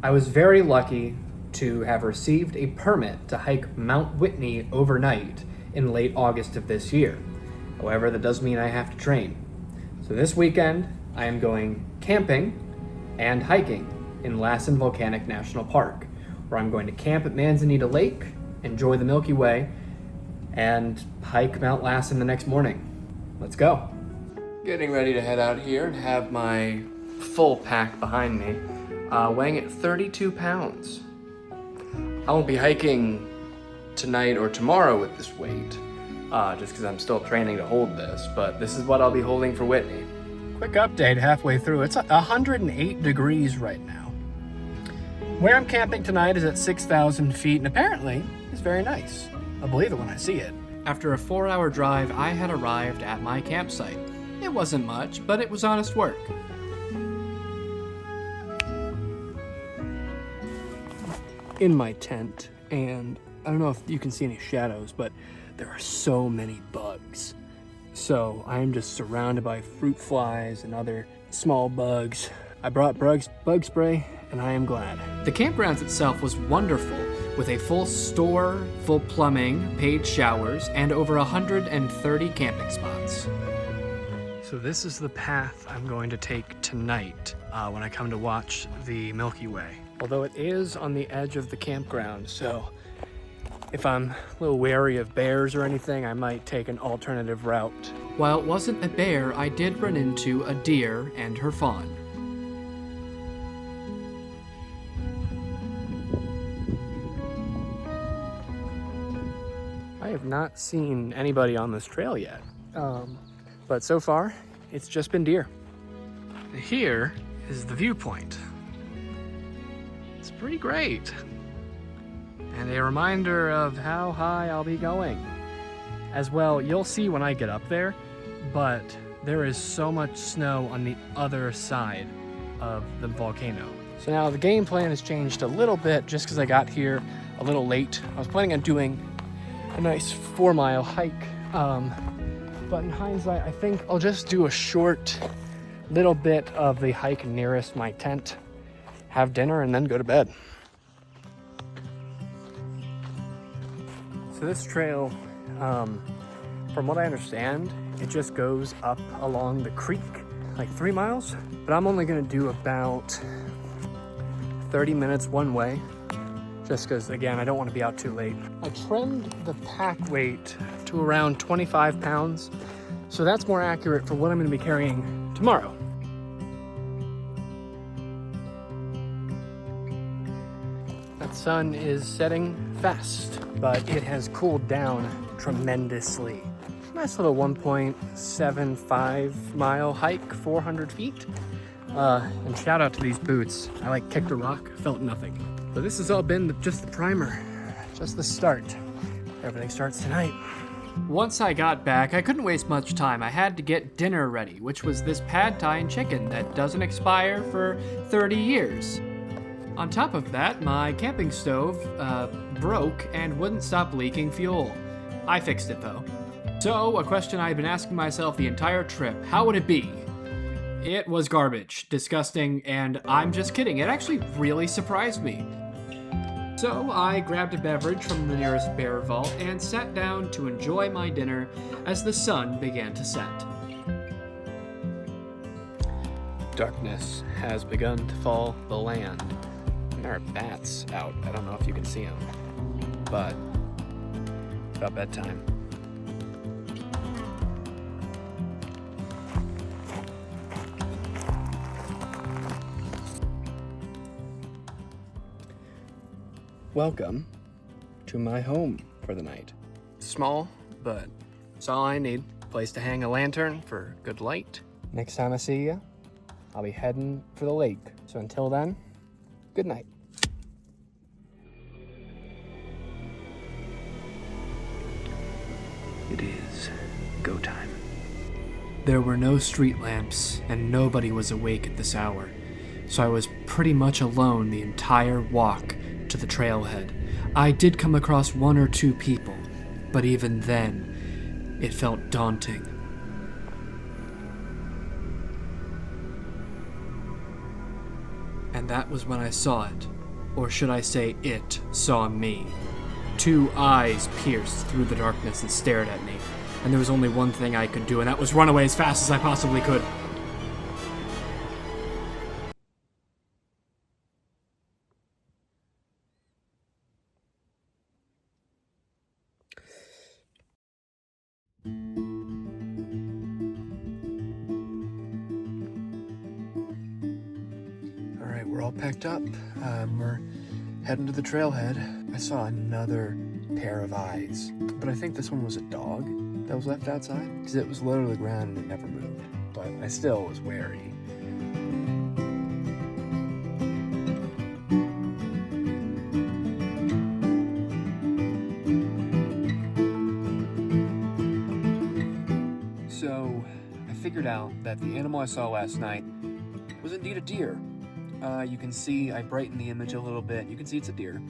I was very lucky to have received a permit to hike Mount Whitney overnight in late August of this year. However, that does mean I have to train. So this weekend, I am going camping and hiking in Lassen Volcanic National Park, where I'm going to camp at Manzanita Lake, enjoy the Milky Way, and hike Mount Lassen the next morning. Let's go. Getting ready to head out here and have my full pack behind me, weighing at 32 pounds. I won't be hiking tonight or tomorrow with this weight, just because I'm still training to hold this, but this is what I'll be holding for Whitney. Quick update halfway through. It's 108 degrees right now. Where I'm camping tonight is at 6,000 feet, and apparently it's very nice. I'll believe it when I see it. After a 4-hour drive, I had arrived at my campsite. It wasn't much, but it was honest work. In my tent, and I don't know if you can see any shadows, but there are so many bugs. So I'm just surrounded by fruit flies and other small bugs. I brought bug spray, and I am glad. The campgrounds itself was wonderful, with a full store, full plumbing, paid showers, and over 130 camping spots. So this is the path I'm going to take tonight when I come to watch the Milky Way. Although it is on the edge of the campground, so if I'm a little wary of bears or anything, I might take an alternative route. While it wasn't a bear, I did run into a deer and her fawn. I have not seen anybody on this trail yet, but so far, it's just been deer. Here is the viewpoint. It's pretty great. And a reminder of how high I'll be going. As well, you'll see when I get up there, but there is so much snow on the other side of the volcano. So now the game plan has changed a little bit just because I got here a little late. I was planning on doing a nice 4-mile hike, but in hindsight, I think I'll just do a short little bit of the hike nearest my tent, have dinner, and then go to bed. So this trail, from what I understand, it just goes up along the creek, like 3 miles, but I'm only gonna do about 30 minutes one way, just because, again, I don't want to be out too late. I trimmed the pack weight to around 25 pounds, so that's more accurate for what I'm going to be carrying tomorrow. That sun is setting fast, but it has cooled down tremendously. Nice little 1.75 mile hike, 400 feet. And shout out to these boots. I kicked a rock, felt nothing. But this has all been just the primer, just the start. Everything starts tonight. Once I got back, I couldn't waste much time. I had to get dinner ready, which was this pad thai and chicken that doesn't expire for 30 years. On top of that, my camping stove broke and wouldn't stop leaking fuel. I fixed it though. So, a question I've been asking myself the entire trip, how would it be? It was garbage, disgusting, and I'm just kidding. It actually really surprised me. So I grabbed a beverage from the nearest bear vault and sat down to enjoy my dinner as the sun began to set. Darkness has begun to fall the land. And there are bats out. I don't know if you can see them, but it's about bedtime. Welcome to my home for the night. Small, but it's all I need. Place to hang a lantern for good light. Next time I see you, I'll be heading for the lake. So until then, good night. It is go time. There were no street lamps, and nobody was awake at this hour, so I was pretty much alone the entire walk to the trailhead. I did come across 1 or 2 people, but even then, it felt daunting. And that was when I saw it. Or should I say, it saw me. 2 eyes pierced through the darkness and stared at me. And there was only one thing I could do, and that was run away as fast as I possibly could. Alright, we're all packed up. We're heading to the trailhead. I saw another pair of eyes, but I think this one was a dog that was left outside, because it was low to the ground and it never moved, but I still was wary. So I figured out that the animal I saw last night was indeed a deer. You can see I brightened the image a little bit. You can see it's a deer.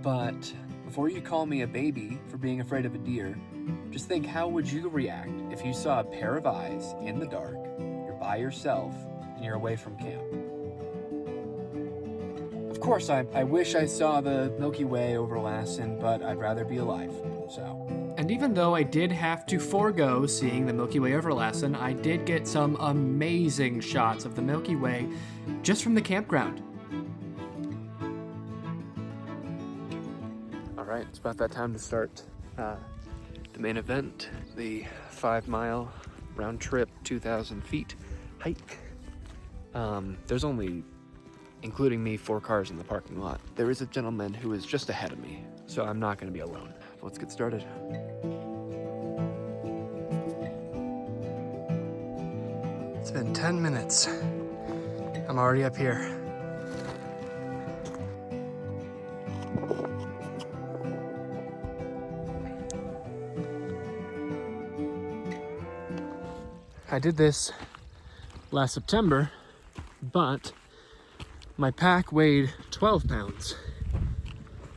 But before you call me a baby for being afraid of a deer, just think, how would you react if you saw a pair of eyes in the dark, you're by yourself, and you're away from camp? Of course, I wish I saw the Milky Way over Lassen, but I'd rather be alive, so. And even though I did have to forego seeing the Milky Way over Lassen, I did get some amazing shots of the Milky Way just from the campground. All right, it's about that time to start the main event, the 5-mile round trip, 2,000 feet hike. There's only, including me, 4 cars in the parking lot. There is a gentleman who is just ahead of me, so I'm not gonna be alone. Let's get started. It's been 10 minutes. I'm already up here. I did this last September, but my pack weighed 12 pounds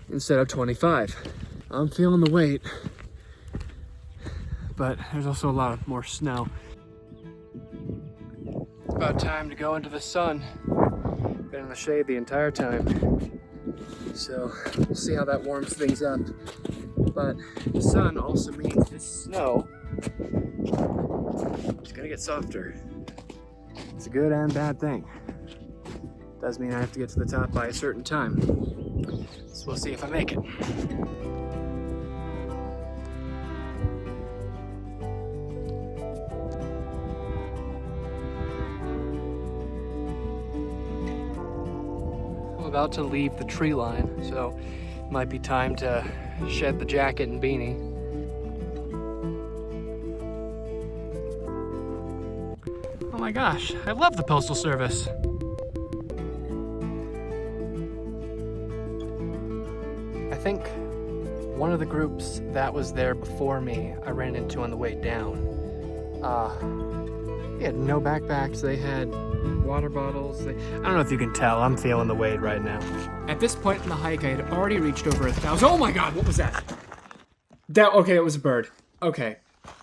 instead of 25. I'm feeling the weight, but there's also a lot more snow. It's about time to go into the sun. Been in the shade the entire time, so we'll see how that warms things up. But the sun also means this snow is gonna get softer. It's a good and bad thing. Does mean I have to get to the top by a certain time, so we'll see if I make it. About to leave the tree line, so it might be time to shed the jacket and beanie. Oh my gosh, I love the Postal Service. I think one of the groups that was there before me, I ran into on the way down. They had no backpacks, they had water bottles. I don't know if you can tell, I'm feeling the weight right now. At this point in the hike, I had already reached over 1,000. Oh my god, what was that? Okay, it was a bird. Okay.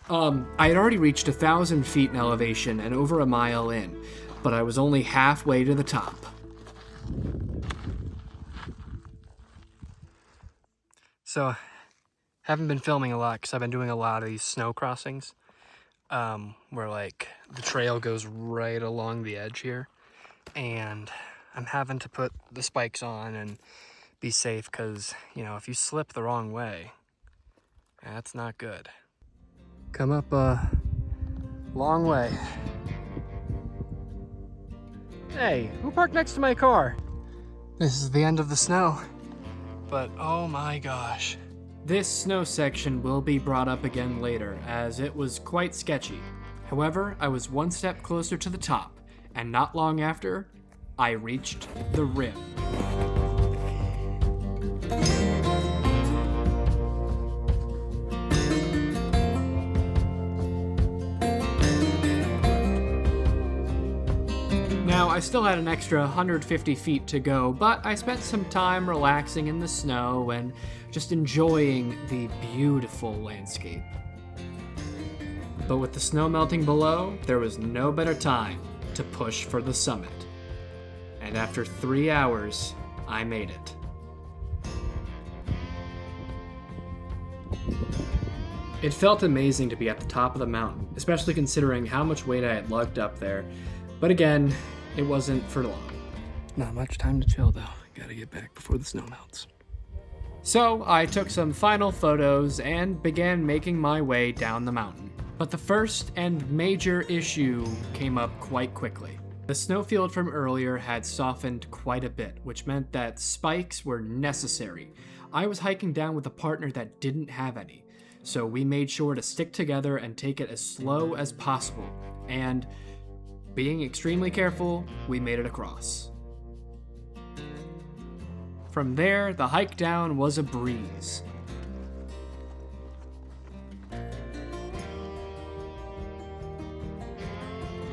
I had already reached 1,000 feet in elevation and over a mile in, but I was only halfway to the top. So, haven't been filming a lot because I've been doing a lot of these snow crossings. Where like the trail goes right along the edge here, and I'm having to put the spikes on and be safe because, you know, if you slip the wrong way, that's not good. Come up a long way. Hey, who parked next to my car? This is the end of the snow, but oh my gosh. This snow section will be brought up again later, as it was quite sketchy. However, I was one step closer to the top, and not long after, I reached the rim. Now, I still had an extra 150 feet to go, but I spent some time relaxing in the snow and just enjoying the beautiful landscape. But with the snow melting below, there was no better time to push for the summit. And after 3 hours, I made it. It felt amazing to be at the top of the mountain, especially considering how much weight I had lugged up there. But again, it wasn't for long. Not much time to chill, though. Gotta get back before the snow melts. So I took some final photos and began making my way down the mountain. But the first and major issue came up quite quickly. The snowfield from earlier had softened quite a bit, which meant that spikes were necessary. I was hiking down with a partner that didn't have any, so we made sure to stick together and take it as slow as possible. And being extremely careful, we made it across. From there, the hike down was a breeze.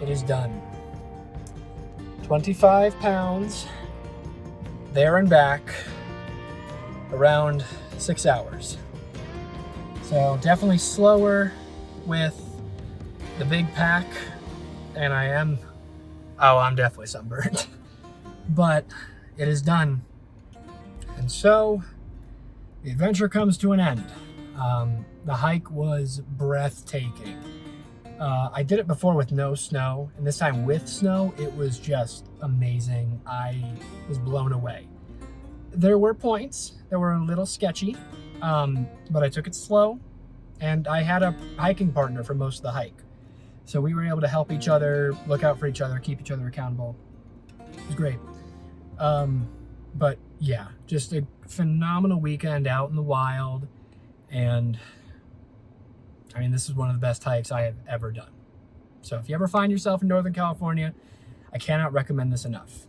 It is done. 25 pounds, there and back, around 6 hours. So definitely slower with the big pack, and I'm definitely sunburned. But it is done. And so, the adventure comes to an end. The hike was breathtaking. I did it before with no snow, and this time with snow, it was just amazing. I was blown away. There were points that were a little sketchy, but I took it slow, and I had a hiking partner for most of the hike. So we were able to help each other, look out for each other, keep each other accountable. It was great. But yeah, just a phenomenal weekend out in the wild, and I mean, this is one of the best hikes I have ever done. So if you ever find yourself in Northern California, I cannot recommend this enough.